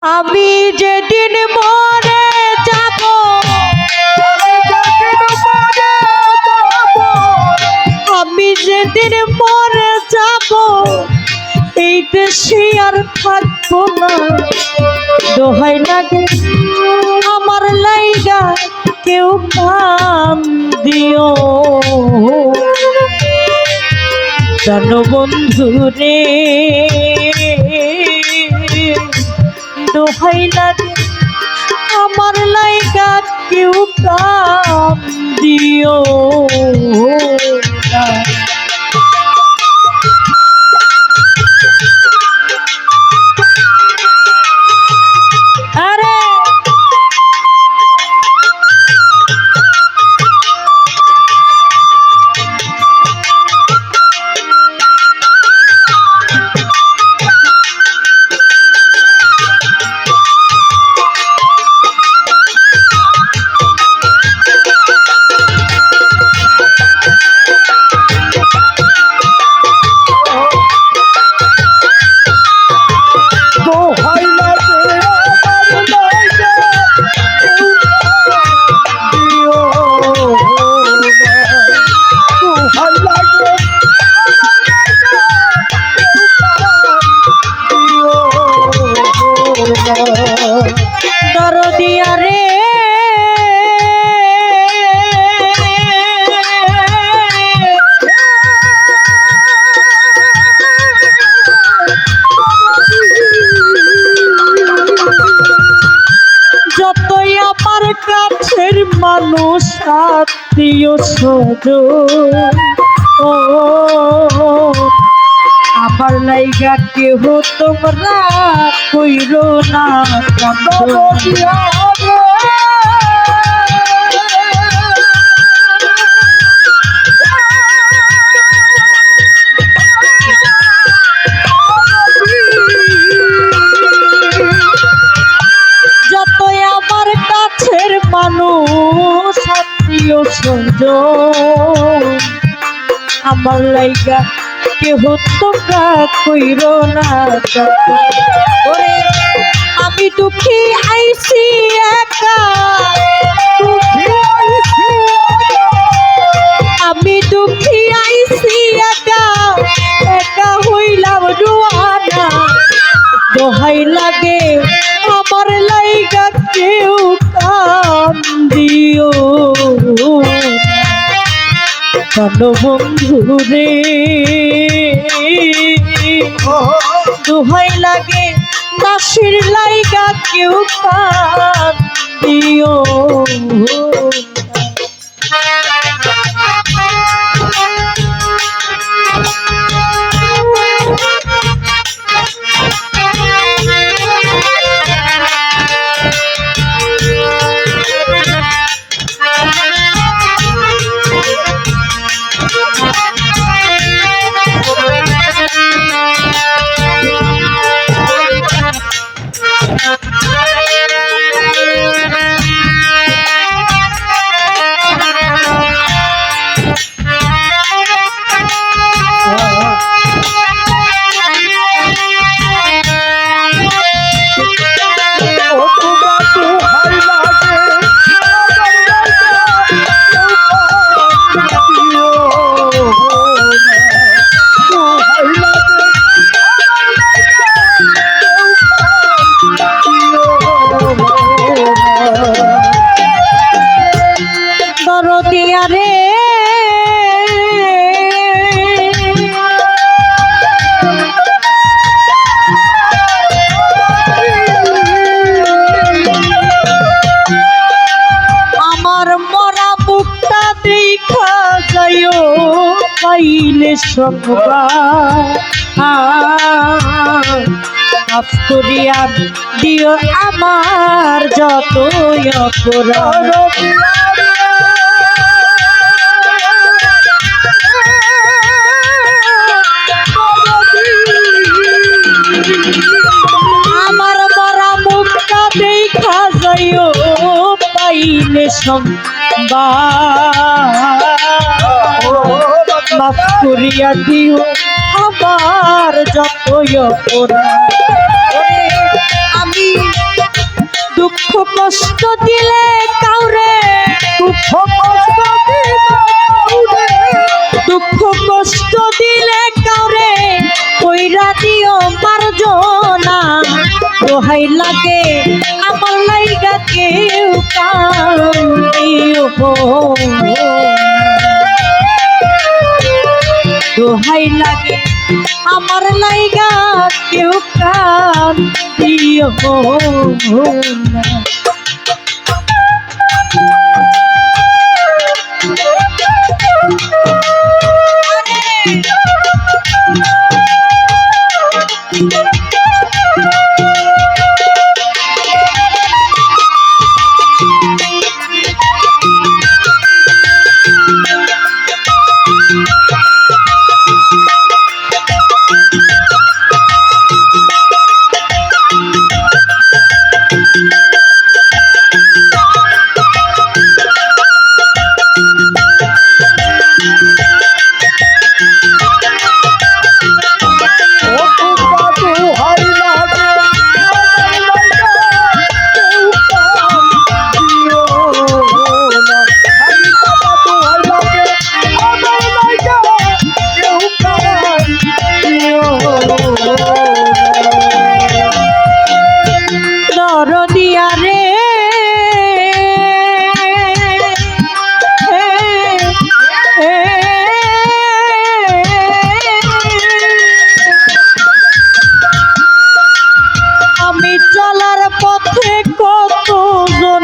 আমি যেদিন মরে যাব, আমি যেদিন মরে যাব, এই দেশে আর থাকবো না। দোহাই লাগে আমার লাইগা কেউ কাম দিও, জানো বন্ধু রে, দোহাই লাগে আমার লাইগা কেউ কাম দিও না। দরদিয়া রে, যতই আমার কাছের মানুষ আত্মীয় স্বজন, আমার লাইগা কেহ তোমরা কইরো না যতই আমার কাছের মানুষ আত্মীয় স্বজন, আমার লাইগা কেহ তোমরা কইরো না। ওরে আমি দুঃখী আইছি একা, আমি দুঃখী আইছি একা, একা হইলাম রুয়ানা। দোহাই লাগে আমার লাইগা কেউ কাম দিও, জানো বন্ধু রে, দোহাই লাগে দাসির লাইগা কেউ কাম দিও। দরদিয়া রে, আমার মরা বুকটা দেখা যাইও পাইলে সংবাদ, মাফ করিয়া দিও আমার যতই অপরাধ। আমার মরা মুখটা দেখা যাইও পাইলে সংবাদ, মাফ করিয়া দিও আমার যতই অপরাধ। আমি দুঃখ কষ্ট দিলে কাউরে, দুঃখ কষ্ট দিলে কাউরে, দুঃখ কষ্ট দিলে কাউরে কইরা দিও মার্জনা। দোহাই লাগে আমার লাইগা কেউ কান্দিও, দোহাই লাগে আমার লাইগা কেউ কান্দিও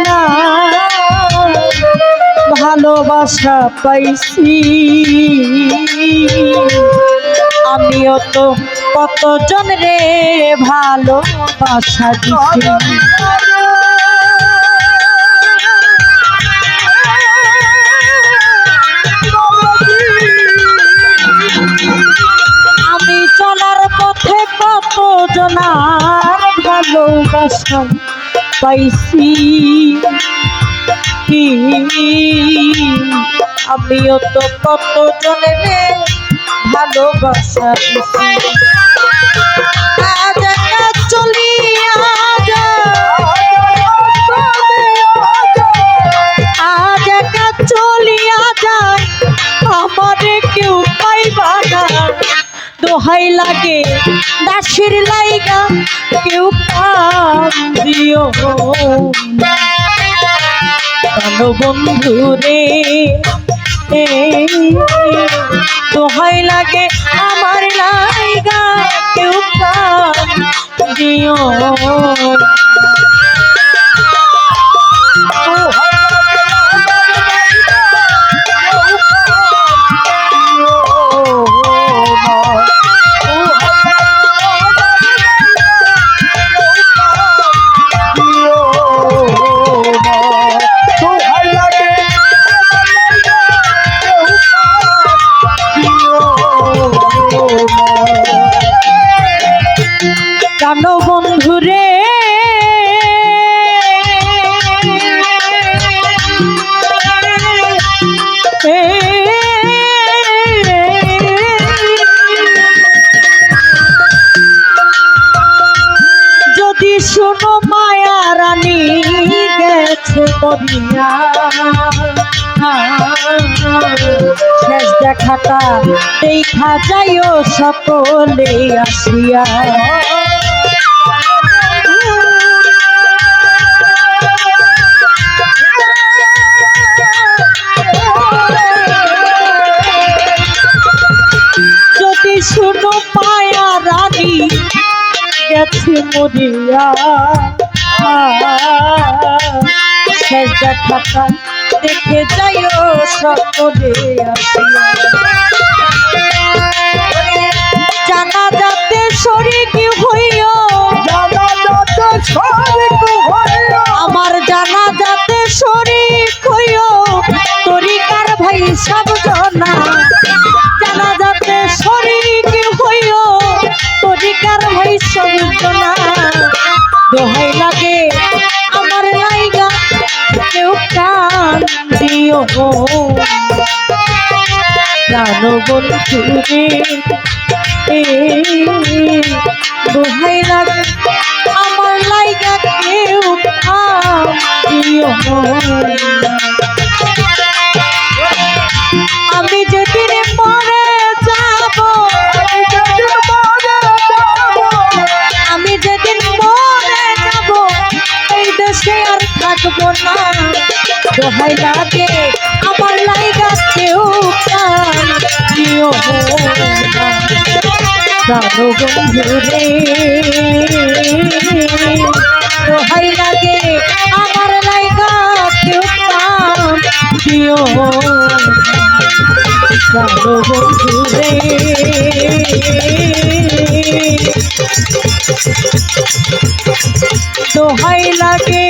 না। ভালোবাসা পাইছি, আমিও তো কতজন রে ভালোবাসা দিছি। আমি চলার পথে কতজনার ভালোবাসা পাইছি, আমিও তো কতজনের ভালোবাসা দিছি। আজ একা চলিয়া যায়, আজ একা চলিয়া যায়, আমারে কেউ পাইবা না। দোহাই লাগে দাসের লাইগা কেউ কান্দিও না। ভালো বন্ধু রে, দোহাই লাগে আমার লাইগা কেউ কান্দিও না। জানো বন্ধুরে, যদি শোনো মায়া রানী গেছে মরিয়া, শেষ দেখাটা দেখা যাইও সকলে আসিয়া। যদি শুনো মায়া রানী গেছে মরিয়া, শেষ দেখাটা দেখে যাইও সকলে আসিয়া। জানা যাতে শরীক হইও, আমার জানা যাতে শরীক হইও, তরিকার ভাই সব জনা। জানা যাতে শরীক হইও, তরিকার ভাই সব জনা। দোহাই লাগে আমার লাইগা কেউ কান্দিও, জানো বন্ধু রে, দোহাই লাগে আমার লাইগা কেউ আমি যেদিন মরে যাব, আমি যেদিন মরে যাব, এই দেশে আর থাকবো না। দোহাই লাগে আমার লাইগা কেউ প্রাণ দিও না। জানো বন্ধুরে, দোহাই লাগে আমার লাইগা কেউ প্রাণ দিও না। জানো বন্ধুরে, দোহাই লাগে